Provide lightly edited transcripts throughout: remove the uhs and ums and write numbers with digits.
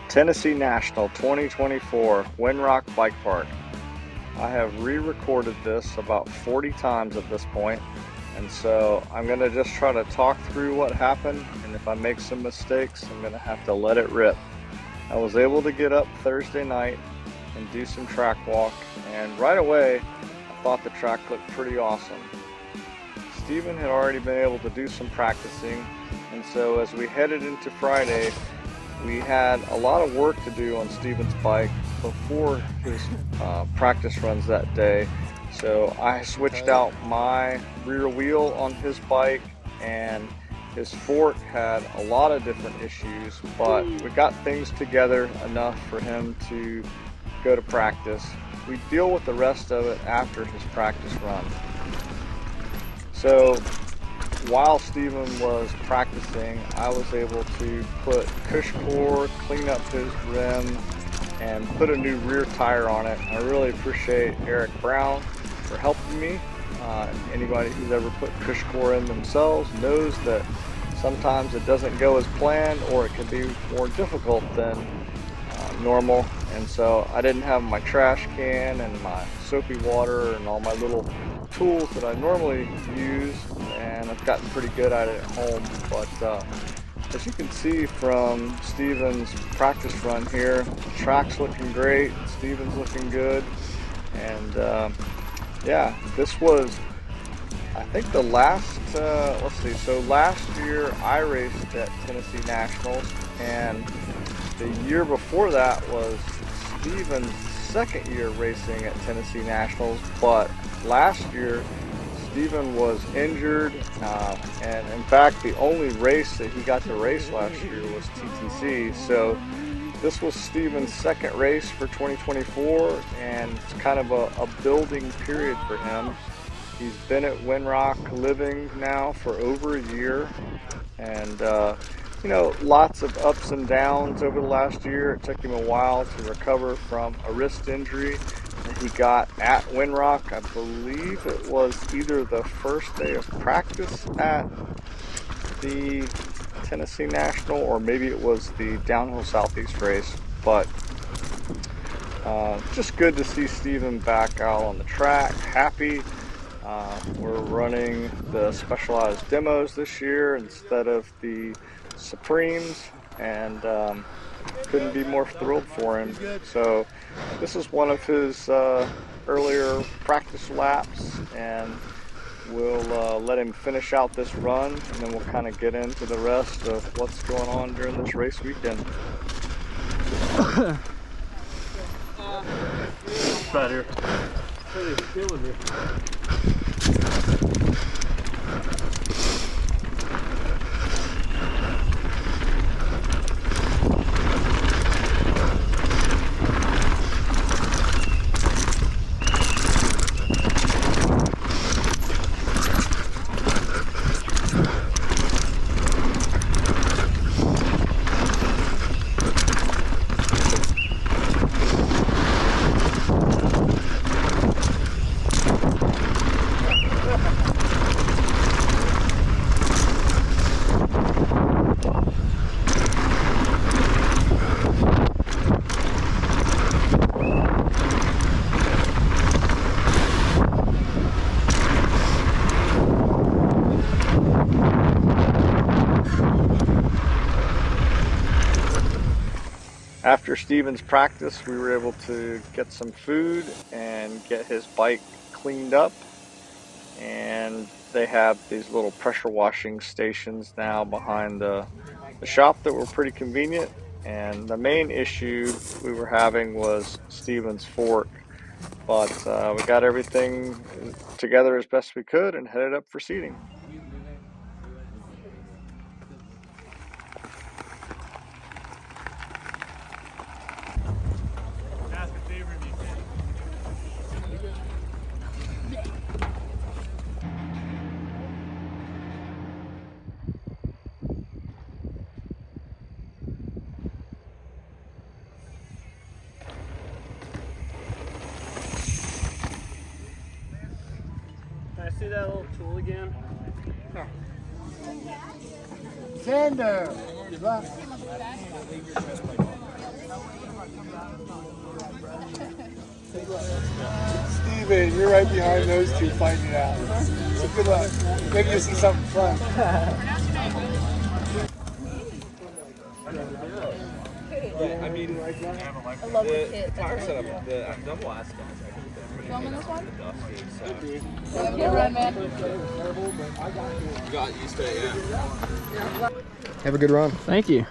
Tennessee National 2024 Windrock Bike Park. I have re-recorded this about 40 times at this point, and so I'm going to just try to talk through what happened, and if I make some mistakes, I'm going to have to let it rip. I was able to get up Thursday night and do some track walk, and right away I thought the track looked pretty awesome. Steven had already been able to do some practicing, and so as we headed into Friday, we had a lot of work to do on Steven's bike before his practice runs that day. So I switched out my rear wheel on his bike, and his fork had a lot of different issues, but we got things together enough for him to go to practice. We deal with the rest of it after his practice run. So while Steven was practicing, I was able to put cush core, clean up his rim, and put a new rear tire on it. I really appreciate Eric Brown for helping me. Anybody who's ever put cush core in themselves knows that sometimes it doesn't go as planned, or it can be more difficult than normal. And so I didn't have my trash can and my soapy water and all my little tools that I normally use, and I've gotten pretty good at it at home. But as you can see from Steven's practice run here, the track's looking great, Steven's looking good, and yeah, this was, I think, the last, let's see, so last year I raced at Tennessee Nationals, and the year before that was Steven's second year racing at Tennessee Nationals, but last year Steven was injured, and in fact the only race that he got to race last year was TTC. So this was Steven's second race for 2024, and it's kind of a building period for him. He's been at Windrock living now for over a year, and you know, lots of ups and downs over the last year. It took him a while to recover from a wrist injury that he got at Windrock. I believe it was either the first day of practice at the Tennessee National, or maybe it was the Downhill Southeast race. But just good to see Steven back out on the track, happy. We're running the specialized demos this year instead of the Supremes, and couldn't be more thrilled for him. So this is one of his earlier practice laps, and we'll let him finish out this run, and then we'll kind of get into the rest of what's going on during this race weekend. Right here. How are they feeling here? After Steven's practice, we were able to get some food and get his bike cleaned up, and they have these little pressure washing stations now behind the shop that were pretty convenient. And the main issue we were having was Steven's fork, but we got everything together as best we could and headed up for seating. Can I see that little tool again? Sander! Steven, you're right behind those two fighting it out. So good luck. Maybe you'll see something fun. I mean, I love the kit. tire setup, the double ass guys. Filming this one? So. Good run, man. You got used to it, yeah. Have a good run. Thank you.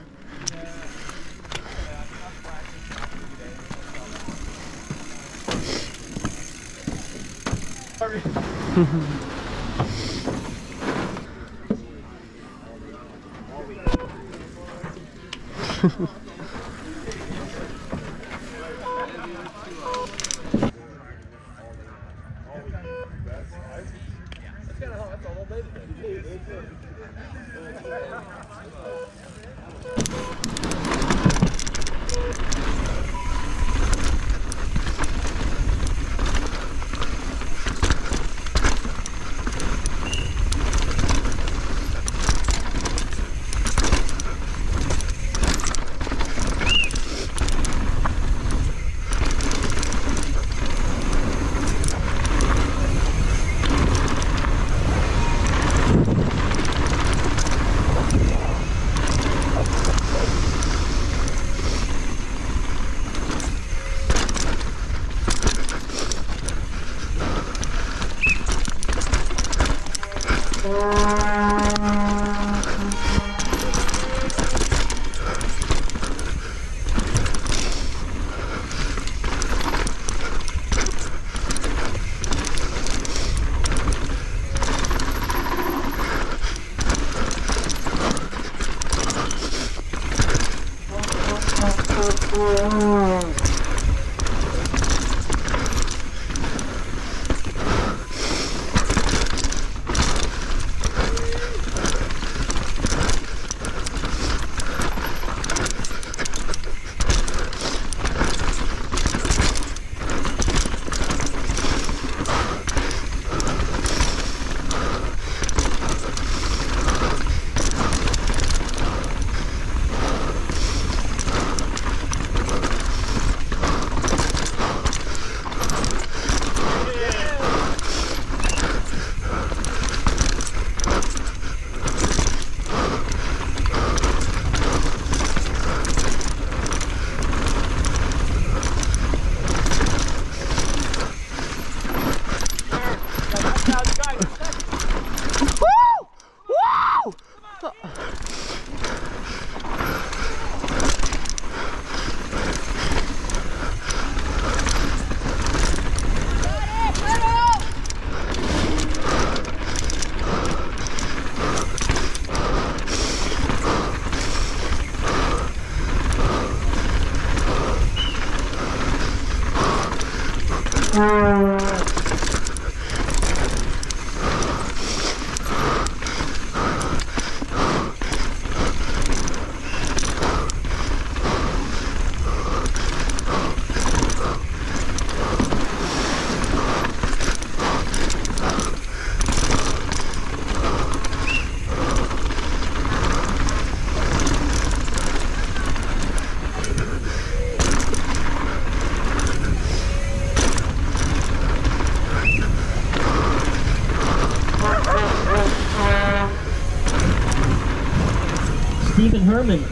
Stephen Herman,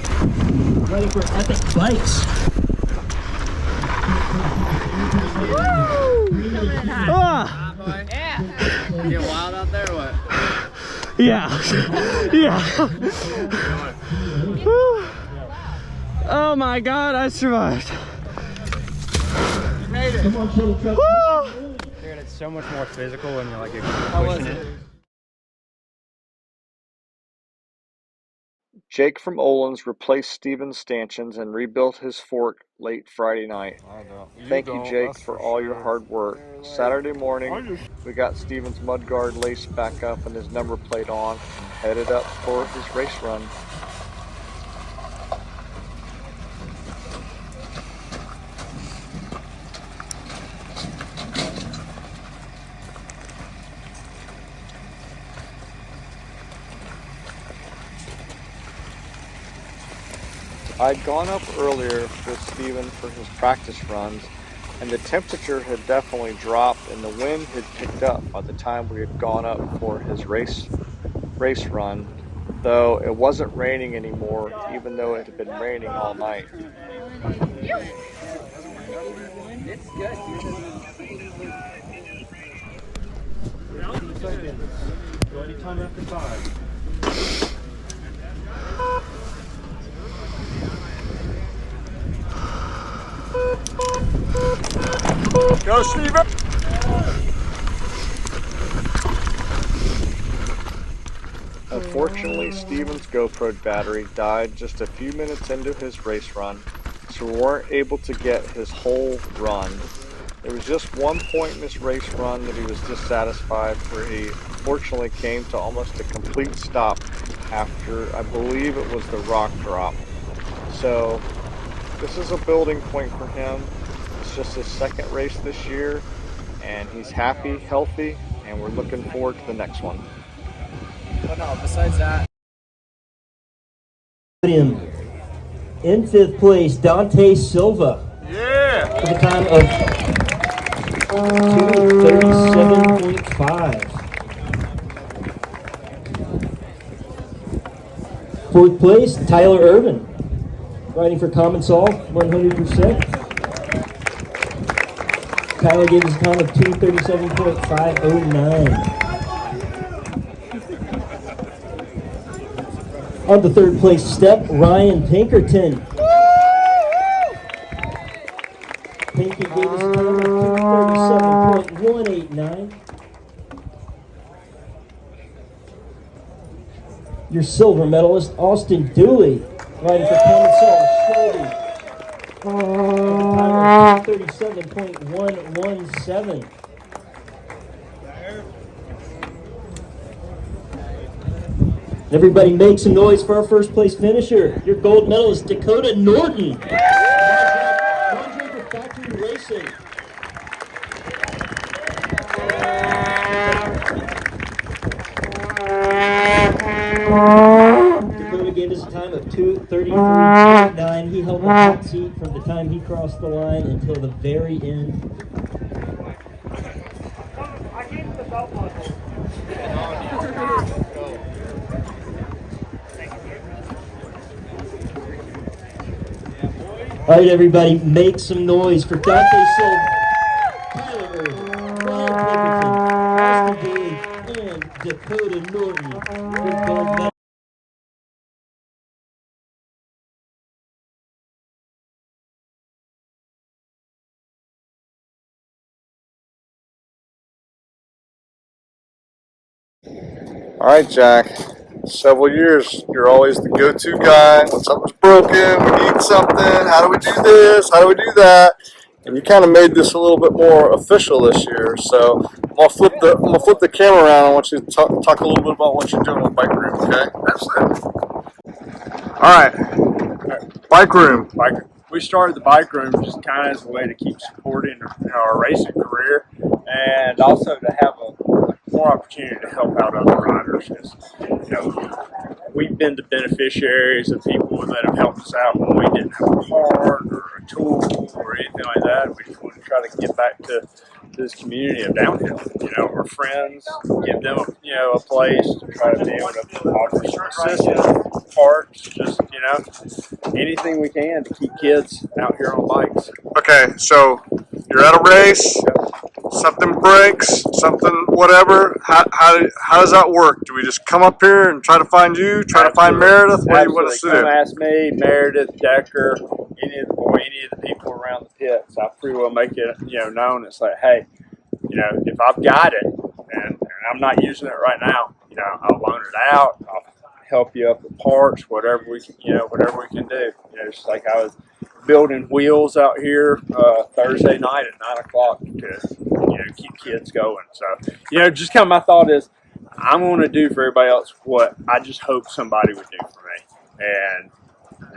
ready for epic bikes. Yeah. Get wild out there or what? Yeah. Yeah. Oh my God, I survived. You made it. Come on, shuttle truck. Dude, it's so much more physical when you're like pushing it. Jake from Olin's replaced Steven's stanchions and rebuilt his fork late Friday night. Thank you, Jake, for all your hard work. Saturday morning, we got Steven's mudguard laced back up and his number plate on, and headed up for his race run. I'd gone up earlier with Steven for his practice runs, and the temperature had definitely dropped and the wind had picked up by the time we had gone up for his race run, though it wasn't raining anymore, even though it had been raining all night. Anytime after 5. Go, Steven! Unfortunately, Steven's GoPro battery died just a few minutes into his race run, so we weren't able to get his whole run. There was just one point in his race run that he was dissatisfied, where he fortunately came to almost a complete stop after, I believe it was the rock drop. So this is a building point for him. It's just his second race this year, and he's happy, healthy, and we're looking forward to the next one. But no, besides that. In 5th place, Dante Silva. Yeah! With a time of 2:37.5. 4th place, Tyler Irvin, riding for Common Sol, 100%. Tyler gave us a time of 2:37.509. On the 3rd place step, Ryan Pinkerton. Pinky gave us a time of 2:37.189. Your silver medalist, Austin Dooley, riding for Common Sol, Shelby. Time of 2:37.117. Everybody make some noise for our first place finisher, your gold medalist, Dakota Norton. Windrock Factory Racing. Dakota gave us a time of 2:33.9. He held the hot seat from the time he crossed the line until the very end. All right, everybody, make some noise for Dante Silva, Tyler Irvin, Ryan Pinkerton, Austin Dooley, and Dakota Norton. Your gold medal. All right, Jack. Several years, you're always the go-to guy. When something's broken, we need something. How do we do this? How do we do that? And you kind of made this a little bit more official this year. So I'm gonna flip the camera around. I want you to talk a little bit about what you're doing with Bike Room. Okay? Absolutely. All right. Bike Room. We started the Bike Room just kind of as a way to keep supporting our racing career, and also to have more opportunity to help out other riders. We've been the beneficiaries of people that have helped us out when we didn't have a part or a tool or anything like that. We just want to try to get back to this community of downhill. Our friends, give them a place to try to be able to offer some assistance, parts, just anything we can to keep kids out here on bikes. Okay, so you're at a race. Something breaks, something whatever. How does that work? Do we just come up here and try to find you? Try to find Meredith? What do you want us to do? Come ask me, Meredith, Decker, any of the people around the pits. I pretty well make it known. It's like, hey, if I've got it and I'm not using it right now, I'll loan it out. I'll help you up with parts, whatever we can do. Just like I was building wheels out here Thursday night at 9 o'clock to keep kids going. So just kind of my thought is I'm going to do for everybody else what I just hope somebody would do for me,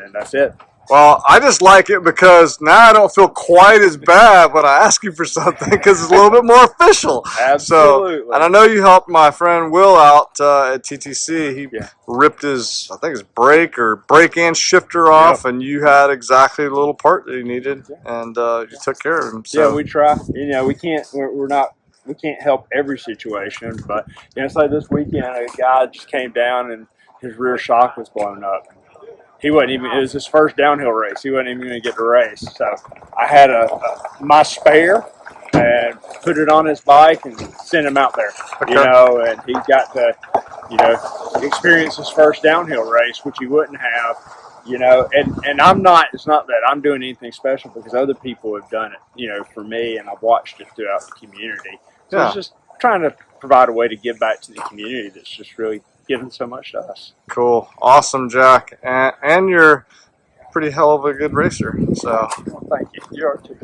and that's it. Well, I just like it because now I don't feel quite as bad when I ask you for something because it's a little bit more official. Absolutely. So, and I know you helped my friend Will out at TTC. He ripped his, I think his brake and shifter off, and you had exactly the little part that he needed, and you took care of him. So. Yeah, we try. You know, we can't. We can't help every situation, but you know, it's like this weekend, a guy just came down and his rear shock was blown up. He wasn't even. It was his first downhill race. He wasn't even going to get to race. So I had my spare and put it on his bike and sent him out there. Okay. You know, and he got to, you know, experience his first downhill race, which he wouldn't have. You know, and I'm not. It's not that I'm doing anything special because other people have done it. You know, for me, and I've watched it throughout the community. So it's just trying to provide a way to give back to the community that's just really given so much to us. Cool. Awesome, Jack. And you're a pretty hell of a good racer. So Well, thank you. You are too.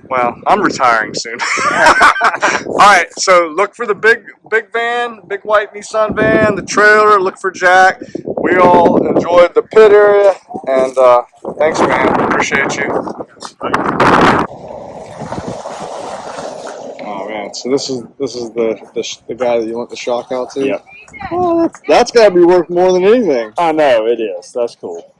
Well, I'm retiring soon. All right, so look for the big van, big white Nissan van, the trailer. Look for Jack. We all enjoyed the pit area, and thanks, man. Appreciate you. Oh man, so this is the guy that you want the shock out to. Yep. Oh, that's got to be worth more than anything. I know it is. That's cool.